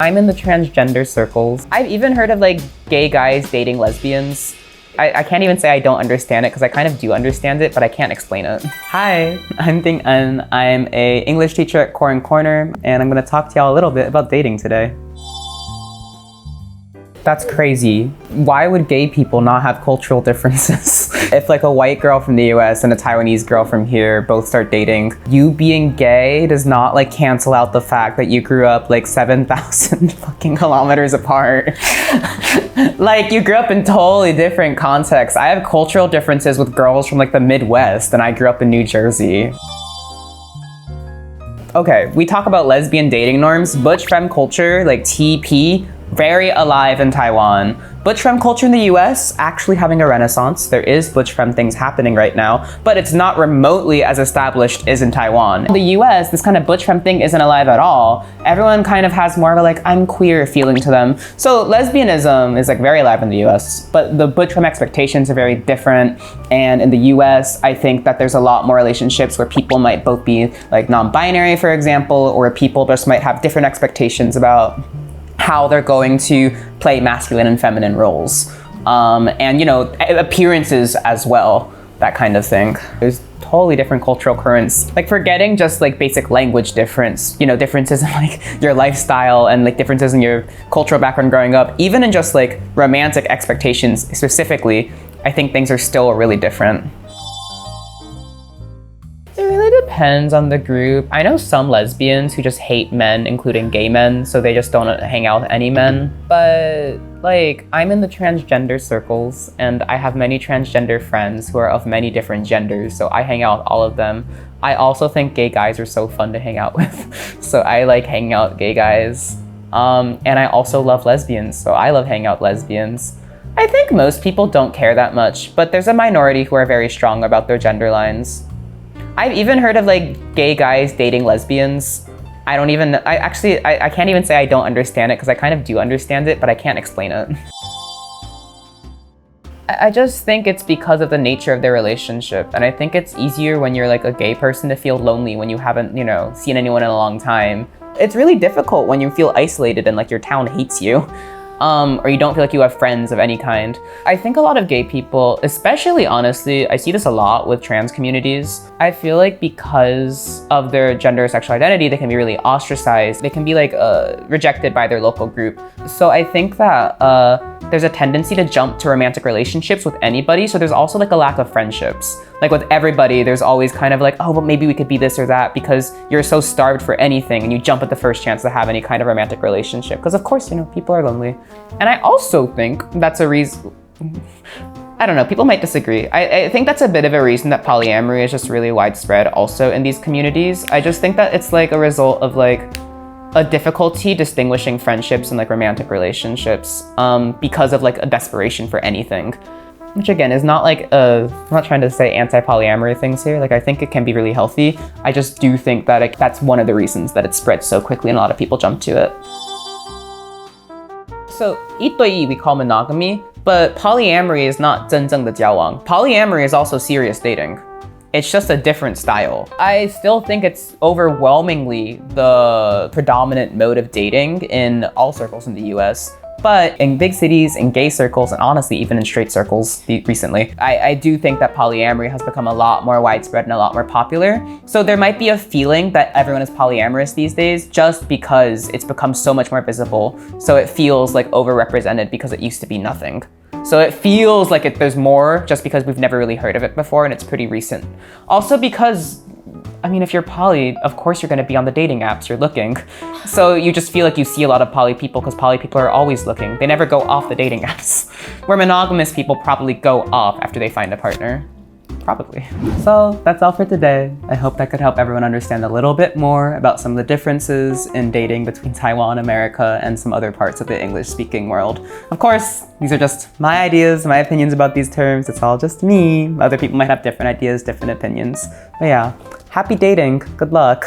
I'm in the transgender circles. I've even heard of like gay guys dating lesbians. I can't even say I don't understand it because I kind of do understand it, but I can't explain it. Hi, I'm Ding En. I'm a English teacher at Core and Corner, and I'm gonna talk to y'all a little bit about dating today. That's crazy. Why would gay people not have cultural differences? If like a white girl from the US and a Taiwanese girl from here both start dating, you being gay does not like cancel out the fact that you grew up like 7,000 fucking kilometers apart. Like you grew up in totally different contexts. I have cultural differences with girls from like the Midwest and I grew up in New Jersey. Okay, we talk about lesbian dating norms. Butch femme culture, like TP, very alive in Taiwan. Butch femme culture in the US, actually having a renaissance. There is butch femme things happening right now, but it's not remotely as established as in Taiwan. In the US, this kind of butch femme thing isn't alive at all. Everyone kind of has more of a like, I'm queer feeling to them. So lesbianism is like very alive in the US, but the butch femme expectations are very different. And in the US, I think that there's a lot more relationships where people might both be like non-binary, for example, or people just might have different expectations about how they're going to play masculine and feminine roles. And you know, appearances as well, that kind of thing. There's totally different cultural currents. Like forgetting just like basic language difference, you know, differences in like your lifestyle and like differences in your cultural background growing up, even in just like romantic expectations specifically, I think things are still really different. It really depends on the group. I know some lesbians who just hate men, including gay men, so they just don't hang out with any men. But like, I'm in the transgender circles and I have many transgender friends who are of many different genders, so I hang out with all of them. I also think gay guys are so fun to hang out with, so I like hanging out with gay guys. And I also love lesbians, so I love hanging out with lesbians. I think most people don't care that much, but there's a minority who are very strong about their gender lines. I've even heard of like gay guys dating lesbians. I can't even say I don't understand it because I kind of do understand it, but I can't explain it. I just think it's because of the nature of their relationship. And I think it's easier when you're like a gay person to feel lonely when you haven't, you know, seen anyone in a long time. It's really difficult when you feel isolated and like your town hates you. Or you don't feel like you have friends of any kind. I think a lot of gay people, especially honestly, I see this a lot with trans communities. I feel like because of their gender or sexual identity, they can be really ostracized. They can be like rejected by their local group. So I think that there's a tendency to jump to romantic relationships with anybody. So there's also like a lack of friendships. Like with everybody, there's always kind of like, oh, well, maybe we could be this or that because you're so starved for anything and you jump at the first chance to have any kind of romantic relationship. Because of course, you know, people are lonely. And I also think that's a reason, I don't know, people might disagree. I think that's a bit of a reason that polyamory is just really widespread also in these communities. I just think that it's like a result of like a difficulty distinguishing friendships and like romantic relationships because of like a desperation for anything. Which again is not like I'm not trying to say anti-polyamory things here. Like I think it can be really healthy. I just do think that that's one of the reasons that it spreads so quickly and a lot of people jump to it. So 一对一 we call monogamy, but polyamory is not 真正的交往. Polyamory is also serious dating. It's just a different style. I still think it's overwhelmingly the predominant mode of dating in all circles in the US. But in big cities, in gay circles, and honestly, even in straight circles recently, I do think that polyamory has become a lot more widespread and a lot more popular. So there might be a feeling that everyone is polyamorous these days just because it's become so much more visible. So it feels like overrepresented because it used to be nothing. So it feels like there's more just because we've never really heard of it before and it's pretty recent. Also because, I mean, if you're poly, of course you're gonna be on the dating apps, you're looking. So you just feel like you see a lot of poly people because poly people are always looking. They never go off the dating apps. Where monogamous people probably go off after they find a partner. Probably. So that's all for today. I hope that could help everyone understand a little bit more about some of the differences in dating between Taiwan, America, and some other parts of the English-speaking world. Of course, these are just my ideas, my opinions about these terms. It's all just me. Other people might have different ideas, different opinions. But yeah, happy dating. Good luck.